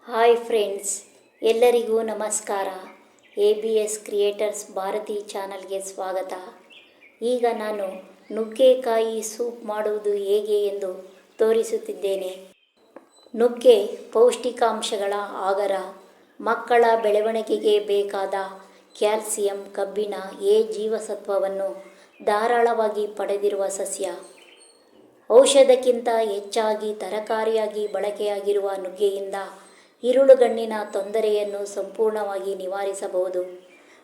Hi friends, ಎಲ್ಲರಿಗೂ ನಮಸ್ಕಾರ. ABS creators Bharati ಚಾನಲ್ಗೆ ಸ್ವಾಗತ. ಈಗ ನಾನು ನುಗ್ಗೆಕಾಯಿ ಸೂಪ್ ಮಾಡುವುದು ಹೇಗೆ ಎಂದು ತೋರಿಸುತ್ತಿದ್ದೇನೆ. ನುಗ್ಗೆ ಪೌಷ್ಟಿಕಾಂಶಗಳ ಆಗರ. ಮಕ್ಕಳ ಬೆಳವಣಿಗೆಗೆ ಬೇಕಾದ ಕ್ಯಾಲ್ಸಿಯಂ, ಕಬ್ಬಿಣ, ಎ ಜೀವಸತ್ವವನ್ನು ಧಾರಾಳವಾಗಿ ಪಡೆದಿರುವ ಸಸ್ಯ. ಔಷಧಕ್ಕಿಂತ ಹೆಚ್ಚಾಗಿ ತರಕಾರಿಯಾಗಿ ಬಳಕೆಯಾಗಿರುವ ನುಗ್ಗೆಯಿಂದ ಇರುಳುಗಣ್ಣಿನ ತೊಂದರೆಯನ್ನು ಸಂಪೂರ್ಣವಾಗಿ ನಿವಾರಿಸಬಹುದು.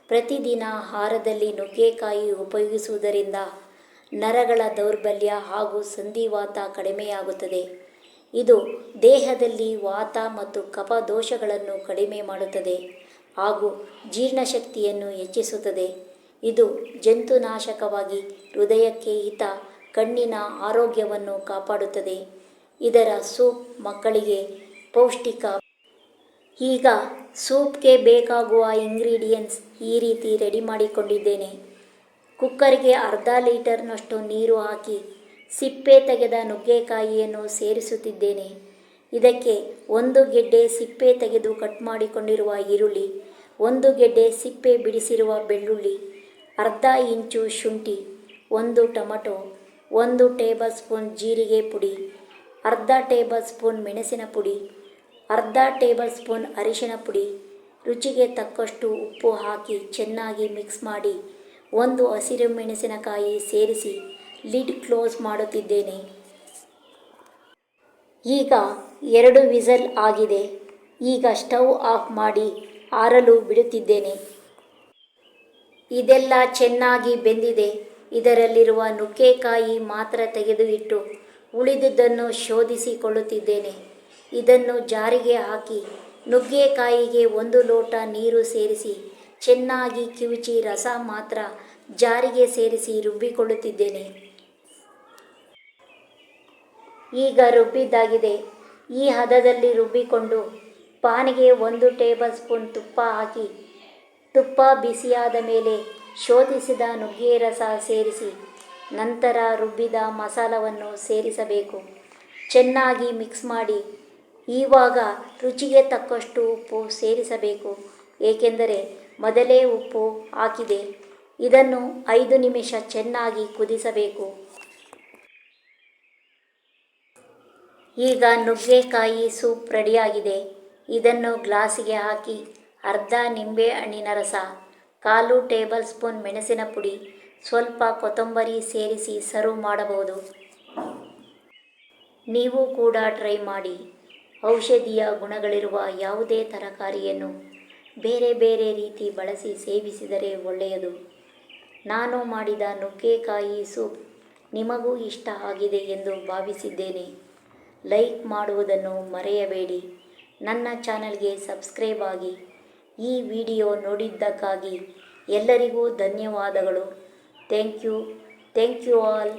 ಪ್ರತಿದಿನ ಆಹಾರದಲ್ಲಿ ನುಗ್ಗೆಕಾಯಿ ಉಪಯೋಗಿಸುವುದರಿಂದ ನರಗಳ ದೌರ್ಬಲ್ಯ ಹಾಗೂ ಸಂಧಿವಾತ ಕಡಿಮೆಯಾಗುತ್ತದೆ. ಇದು ದೇಹದಲ್ಲಿ ವಾತ ಮತ್ತು ಕಫ ದೋಷಗಳನ್ನು ಕಡಿಮೆ ಮಾಡುತ್ತದೆ ಹಾಗೂ ಜೀರ್ಣಶಕ್ತಿಯನ್ನು ಹೆಚ್ಚಿಸುತ್ತದೆ. ಇದು ಜಂತುನಾಶಕವಾಗಿ ಹೃದಯಕ್ಕೆ ಹಿತ, ಕಣ್ಣಿನ ಆರೋಗ್ಯವನ್ನು ಕಾಪಾಡುತ್ತದೆ. ಇದರ ಸೂಪ್ ಮಕ್ಕಳಿಗೆ ಪೌಷ್ಟಿಕ. ಈಗ ಸೂಪ್ಗೆ ಬೇಕಾಗುವ ಇಂಗ್ರೀಡಿಯೆಂಟ್ಸ್ ಈ ರೀತಿ ರೆಡಿ ಮಾಡಿಕೊಂಡಿದ್ದೇನೆ. ಕುಕ್ಕರ್ಗೆ ಅರ್ಧ ಲೀಟರ್ನಷ್ಟು ನೀರು ಹಾಕಿ ಸಿಪ್ಪೆ ತೆಗೆದ ನುಗ್ಗೆಕಾಯಿಯನ್ನು ಸೇರಿಸುತ್ತಿದ್ದೇನೆ. ಇದಕ್ಕೆ 1 ಗೆಡ್ಡೆ ಸಿಪ್ಪೆ ತೆಗೆದು ಕಟ್ ಮಾಡಿಕೊಂಡಿರುವ ಈರುಳ್ಳಿ, 1 ಗೆಡ್ಡೆ ಸಿಪ್ಪೆ ಬಿಡಿಸಿರುವ ಬೆಳ್ಳುಳ್ಳಿ, ಅರ್ಧ ಇಂಚು ಶುಂಠಿ, 1 ಟೊಮಟೊ, 1 ಟೇಬಲ್ ಸ್ಪೂನ್ ಜೀರಿಗೆ ಪುಡಿ, ಅರ್ಧ ಟೇಬಲ್ ಸ್ಪೂನ್ ಮೆಣಸಿನ ಪುಡಿ, ಅರ್ಧ ಟೇಬಲ್ ಸ್ಪೂನ್ ಅರಿಶಿಣ ಪುಡಿ, ರುಚಿಗೆ ತಕ್ಕಷ್ಟು ಉಪ್ಪು ಹಾಕಿ ಚೆನ್ನಾಗಿ ಮಿಕ್ಸ್ ಮಾಡಿ 1 ಹಸಿರು ಮೆಣಸಿನಕಾಯಿ ಸೇರಿಸಿ ಲಿಡ್ ಕ್ಲೋಸ್ ಮಾಡುತ್ತಿದ್ದೇನೆ. ಈಗ 2 ವಿಸಲ್ ಆಗಿದೆ. ಈಗ ಸ್ಟವ್ ಆಫ್ ಮಾಡಿ ಆರಲು ಬಿಡುತ್ತಿದ್ದೇನೆ. ಇದೆಲ್ಲ ಚೆನ್ನಾಗಿ ಬೆಂದಿದೆ. ಇದರಲ್ಲಿರುವ ನುಗ್ಗೆಕಾಯಿ ಮಾತ್ರ ತೆಗೆದು ಇಟ್ಟು ಉಳಿದುದನ್ನು ಶೋಧಿಸಿಕೊಳ್ಳುತ್ತಿದ್ದೇನೆ. ಇದನ್ನು ಜಾರಿಗೆ ಹಾಕಿ ನುಗ್ಗೆಕಾಯಿಗೆ 1 ಲೋಟ ನೀರು ಸೇರಿಸಿ ಚೆನ್ನಾಗಿ ಕಿವುಚಿ ರಸ ಮಾತ್ರ ಜಾರಿಗೆ ಸೇರಿಸಿ ರುಬ್ಬಿಕೊಳ್ಳುತ್ತಿದ್ದೇನೆ. ಈಗ ರುಬ್ಬಿದ್ದಾಗಿದೆ. ಈ ಹದದಲ್ಲಿ ರುಬ್ಬಿಕೊಂಡು ಪಾನಿಗೆ 1 ಟೇಬಲ್ ಸ್ಪೂನ್ ತುಪ್ಪ ಹಾಕಿ ತುಪ್ಪ ಬಿಸಿಯಾದ ಮೇಲೆ ಶೋಧಿಸಿದ ನುಗ್ಗೆ ರಸ ಸೇರಿಸಿ ನಂತರ ರುಬ್ಬಿದ ಮಸಾಲವನ್ನು ಸೇರಿಸಬೇಕು. ಚೆನ್ನಾಗಿ ಮಿಕ್ಸ್ ಮಾಡಿ. ಇವಾಗ ರುಚಿಗೆ ತಕ್ಕಷ್ಟು ಉಪ್ಪು ಸೇರಿಸಬೇಕು, ಏಕೆಂದರೆ ಮೊದಲೇ ಉಪ್ಪು ಹಾಕಿದೆ. ಇದನ್ನು 5 ನಿಮಿಷ ಚೆನ್ನಾಗಿ ಕುದಿಸಬೇಕು. ಈಗ ನುಗ್ಗೆಕಾಯಿ ಸೂಪ್ ರೆಡಿಯಾಗಿದೆ. ಇದನ್ನು ಗ್ಲಾಸಿಗೆ ಹಾಕಿ ಅರ್ಧ ನಿಂಬೆ ಹಣ್ಣಿನ ರಸ, 1/4 ಟೇಬಲ್ ಸ್ಪೂನ್ ಮೆಣಸಿನ ಪುಡಿ, ಸ್ವಲ್ಪ ಕೊತ್ತಂಬರಿ ಸೇರಿಸಿ ಸರ್ವ್ ಮಾಡಬಹುದು. ನೀವು ಕೂಡ ಟ್ರೈ ಮಾಡಿ. ಔಷಧೀಯ ಗುಣಗಳಿರುವ ಯಾವುದೇ ತರಕಾರಿಯನ್ನು ಬೇರೆ ಬೇರೆ ರೀತಿ ಬಳಸಿ ಸೇವಿಸಿದರೆ ಒಳ್ಳೆಯದು. ನಾನು ಮಾಡಿದ ನುಗ್ಗೆಕಾಯಿ ಸೂಪ್ ನಿಮಗೂ ಇಷ್ಟ ಆಗಿದೆ ಎಂದು ಭಾವಿಸಿದ್ದೇನೆ. ಲೈಕ್ ಮಾಡುವುದನ್ನು ಮರೆಯಬೇಡಿ. ನನ್ನ ಚಾನಲ್ಗೆ ಸಬ್ಸ್ಕ್ರೈಬ್ ಆಗಿ. ಈ ವಿಡಿಯೋ ನೋಡಿದ್ದಕ್ಕಾಗಿ ಎಲ್ಲರಿಗೂ ಧನ್ಯವಾದಗಳು. Thank you all.